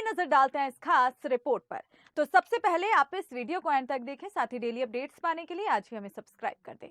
नजर डालते हैं इस खास रिपोर्ट पर। तो सबसे पहले आप इस वीडियो को एंड तक देखें, साथ ही डेली अपडेट्स पाने के लिए आज ही हमें सब्सक्राइब कर दें।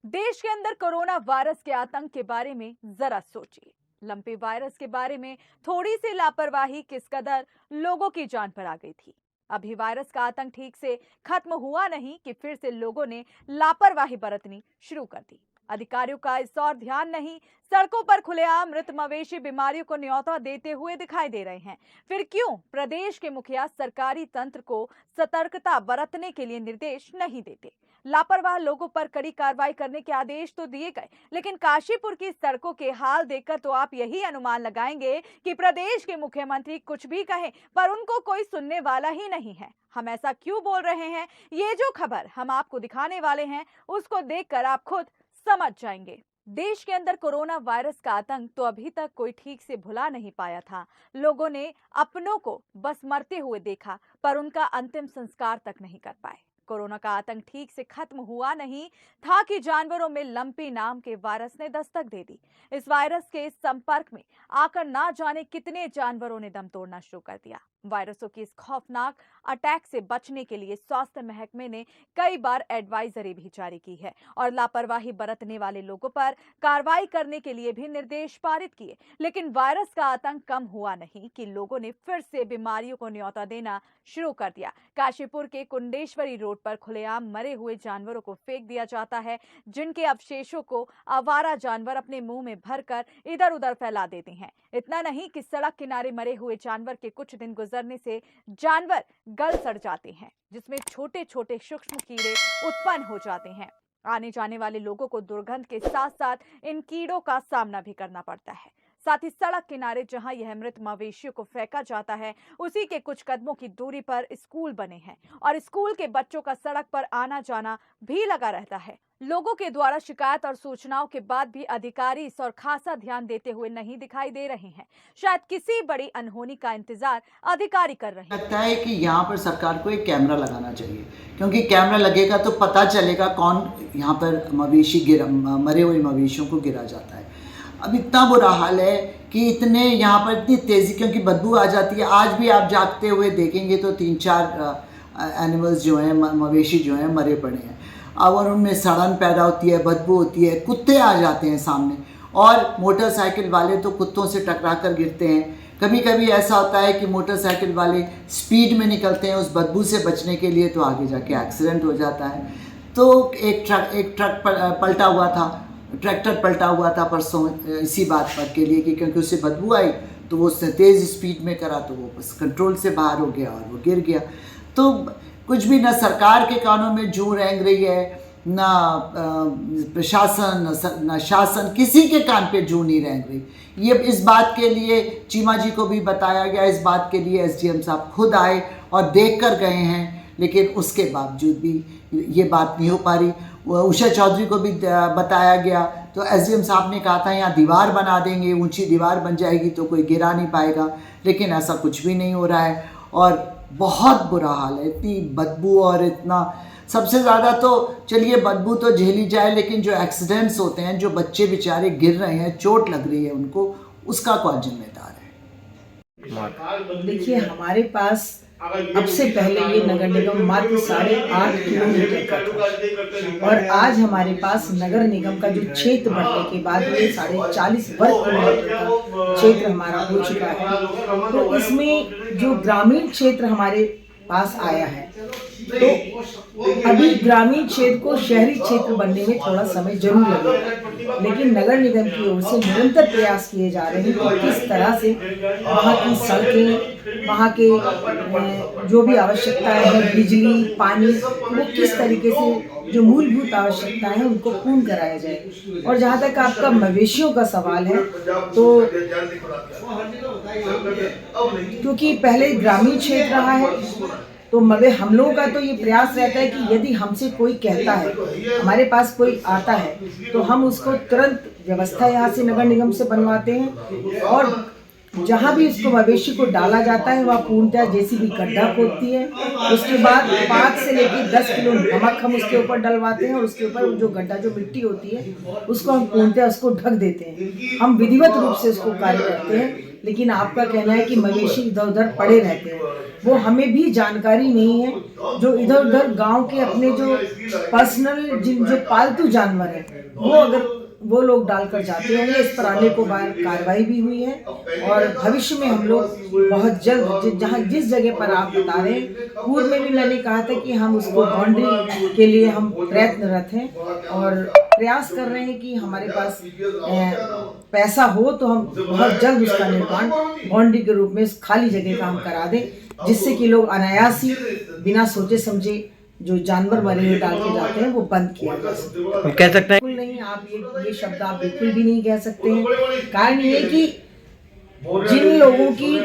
देश के अंदर कोरोना वायरस के आतंक के बारे में जरा सोचिए। लंपी वायरस के बारे में थोड़ी सी लापरवाही किस कदर लोगों की जान पर आ गई थी। अभी वायरस का आतंक ठीक से खत्म हुआ नहीं कि फिर से लोगों ने लापरवाही बरतनी शुरू कर दी। अधिकारियों का इस और ध्यान नहीं, सड़कों पर खुलेआम मृत मवेशी बीमारियों को न्योता देते हुए दिखाई दे रहे हैं। फिर क्यों प्रदेश के मुखिया सरकारी तंत्र को सतर्कता बरतने के लिए निर्देश नहीं देते? लापरवाह लोगों पर कड़ी कार्रवाई करने के आदेश तो दिए गए, लेकिन काशीपुर की सड़कों के हाल देखकर तो आप यही अनुमान लगाएंगे कि प्रदेश के मुख्यमंत्री कुछ भी कहें पर उनको कोई सुनने वाला ही नहीं है। हम ऐसा क्यों बोल रहे हैं, ये जो खबर हम आपको दिखाने वाले हैं उसको देखकर आप खुद समझ जाएंगे। देश के अंदर कोरोना वायरस का आतंक तो अभी तक कोई ठीक से भुला नहीं पाया था। लोगों ने अपनों को बस मरते हुए देखा पर उनका अंतिम संस्कार तक नहीं कर पाए। कोरोना का आतंक ठीक से खत्म हुआ नहीं था कि जानवरों में लंपी नाम के वायरस ने दस्तक दे दी। इस वायरस के संपर्क में आकर ना जाने कितने जानवरों ने दम तोड़ना शुरू कर दिया। वायरसों की इस खौफनाक अटैक से बचने के लिए स्वास्थ्य महकमे ने कई बार एडवाइजरी भी जारी की है और लापरवाही बरतने वाले लोगों पर कार्रवाई करने के लिए भी निर्देश पारित किए। लेकिन वायरस का आतंक कम हुआ नहीं कि लोगों ने फिर से बीमारियों को न्योता देना शुरू कर दिया। काशीपुर के कुंडेश्वरी रोड पर खुलेआम मरे हुए जानवरों को फेंक दिया जाता है, जिनके अवशेषों को आवारा जानवर अपने मुंह में भरकर इधर उधर फैला देते हैं। इतना नहीं कि सड़क किनारे मरे हुए जानवर के कुछ दिन गुजरने से जानवर गल सड़ जाते हैं, जिसमें छोटे छोटे सूक्ष्म कीड़े उत्पन्न हो जाते हैं। आने जाने वाले लोगों को दुर्गंध के साथ साथ इन कीड़ों का सामना भी करना पड़ता है। साथ ही सड़क किनारे जहां यह मृत मवेशियों को फेंका जाता है, उसी के कुछ कदमों की दूरी पर स्कूल बने हैं और स्कूल के बच्चों का सड़क पर आना जाना भी लगा रहता है। लोगों के द्वारा शिकायत और सूचनाओं के बाद भी अधिकारी इस और खासा ध्यान देते हुए नहीं दिखाई दे रहे हैं। शायद किसी बड़ी अनहोनी का इंतजार अधिकारी कर रहे हैं। लगता है कि यहाँ पर सरकार को एक कैमरा लगाना चाहिए, क्योंकि कैमरा लगेगा तो पता चलेगा कौन यहाँ पर मरे हुए मवेशियों को गिरा जाता है। अब इतना बुरा हाल है कि इतने यहाँ पर इतनी तेज़ी, क्योंकि बदबू आ जाती है। आज भी आप जागते हुए देखेंगे तो 3-4 एनिमल्स जो हैं, मवेशी जो हैं, मरे पड़े हैं। अब और उनमें सड़न पैदा होती है, बदबू होती है, कुत्ते आ जाते हैं सामने और मोटरसाइकिल वाले तो कुत्तों से टकरा कर गिरते हैं। कभी कभी ऐसा होता है कि मोटरसाइकिल वाले स्पीड में निकलते हैं उस बदबू से बचने के लिए, तो आगे जाके एक्सीडेंट हो जाता है। तो एक ट्रक पलटा हुआ था, ट्रैक्टर पलटा हुआ था परसों इसी बात पर के लिए कि क्योंकि उससे बदबू आई तो वो उसने तेज़ स्पीड में करा तो वो बस कंट्रोल से बाहर हो गया और वो गिर गया। तो कुछ भी ना सरकार के कानों में जूं रेंग रही है, ना प्रशासन, ना शासन, किसी के कान पे जूं नहीं रेंग रही। ये इस बात के लिए चीमा जी को भी बताया गया, इस बात के लिए एसडीएम साहब खुद आए और देख कर गए हैं, लेकिन उसके बावजूद भी ये बात नहीं हो पा रही। उषा चौधरी को भी बताया गया तो एसडीएम साहब ने कहा था यहाँ दीवार बना देंगे, ऊंची दीवार बन जाएगी तो कोई गिरा नहीं पाएगा, लेकिन ऐसा कुछ भी नहीं हो रहा है और बहुत बुरा हाल है। इतनी बदबू और इतना, सबसे ज़्यादा तो चलिए बदबू तो झेली जाए, लेकिन जो एक्सीडेंट्स होते हैं, जो बच्चे बेचारे गिर रहे हैं, चोट लग रही है उनको, उसका कौन जिम्मेदार है? देखिए, हमारे पास अब से पहले ये नगर निगम मात्र 8.5 किलोमीटर का था और आज हमारे पास नगर निगम का जो क्षेत्र बढ़ने के बाद ये 40.5 वर्ग किलोमीटर का क्षेत्र हमारा हो चुका है। तो इसमें जो ग्रामीण क्षेत्र हमारे पास आया है, तो अभी ग्रामीण क्षेत्र को शहरी क्षेत्र बनने में थोड़ा समय जरूर लगेगा, लेकिन नगर निगम की ओर से निरंतर प्रयास किए जा रहे हैं कि किस तरह से वहाँ की सड़कें, वहाँ के जो भी आवश्यकताएं हैं, बिजली, पानी, वो किस तरीके से जो मूलभूत आवश्यकताएं हैं उनको पूर्ण कराया जाए। और जहाँ तक आपका मवेशियों का सवाल है, तो क्योंकि पहले ग्रामीण क्षेत्र रहा है तो हम लोगों का तो ये प्रयास रहता है कि यदि हमसे कोई कहता है, हमारे पास कोई आता है, तो हम उसको तुरंत व्यवस्था यहाँ से नगर निगम से बनवाते हैं और जहाँ भी उसको मवेशी को डाला जाता है वहाँ पूर्णतः जेसीबी गड्ढा खोदती है। उसके बाद 5 से लेकर 10 किलो नमक हम उसके ऊपर डलवाते हैं और उसके ऊपर जो गड्ढा, जो मिट्टी होती है, उसको हम पूर्णतः उसको ढक देते हैं। हम विधिवत रूप से उसको कार्य करते हैं लेकिन आपका कहना है कि मवेशी इधर उधर पड़े रहते हैं। वो हमें भी जानकारी नहीं है। जो इधर उधर गांव के अपने जो पर्सनल जो पालतू जानवर हैं, वो अगर वो लोग डालकर जाते होंगे, इस पर आने को बार कार्रवाई भी हुई है। और भविष्य में हम लोग बहुत जल्द जहाँ जिस जगह पर आप बता रहे हैं, पूर्व में भी मैंने कहा था कि हम उसको बाउंड्री के लिए हम प्रयत्नरत हैं और प्रयास कर रहे हैं कि हमारे पास पैसा हो तो हम बहुत जल्द उसका निर्माण बाउंड्री के रूप में इस खाली जगह का हम करा दें, जिससे कि लोग अनायास ही बिना सोचे समझे जो जानवर मरे हुए डाल के जाते हैं वो बंद किया जा सकता है। कह सकते हैं बिल्कुल नहीं, आप ये शब्द आप बिल्कुल भी नहीं कह सकते हैं। कारण ये कि जिन लोगों की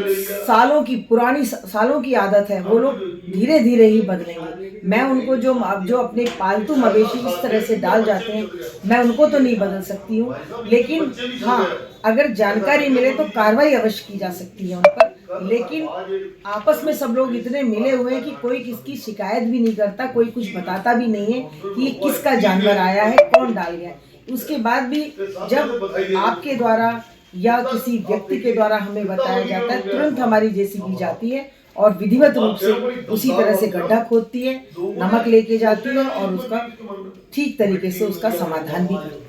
सालों की आदत है, वो लोग धीरे धीरे ही बदलेंगे। मैं उनको जो अपने पालतू मवेशी इस तरह से डाल जाते हैं, मैं उनको तो नहीं बदल सकती हूँ, लेकिन हाँ, अगर जानकारी मिले तो कार्रवाई अवश्य की जा सकती है उन पर। लेकिन आपस में सब लोग इतने मिले हुए हैं कि कोई किसकी शिकायत भी नहीं करता, कोई कुछ बताता भी नहीं है कि ये किसका जानवर आया है, कौन डाल गया। उसके बाद भी जब आपके द्वारा या किसी व्यक्ति के द्वारा हमें बताया जाता है, तुरंत हमारी जेसीबी जाती है और विधिवत रूप से उसी तरह से गड्ढा खोदती है, नमक लेके जाती है और उसका ठीक तरीके से उसका समाधान भी करती है।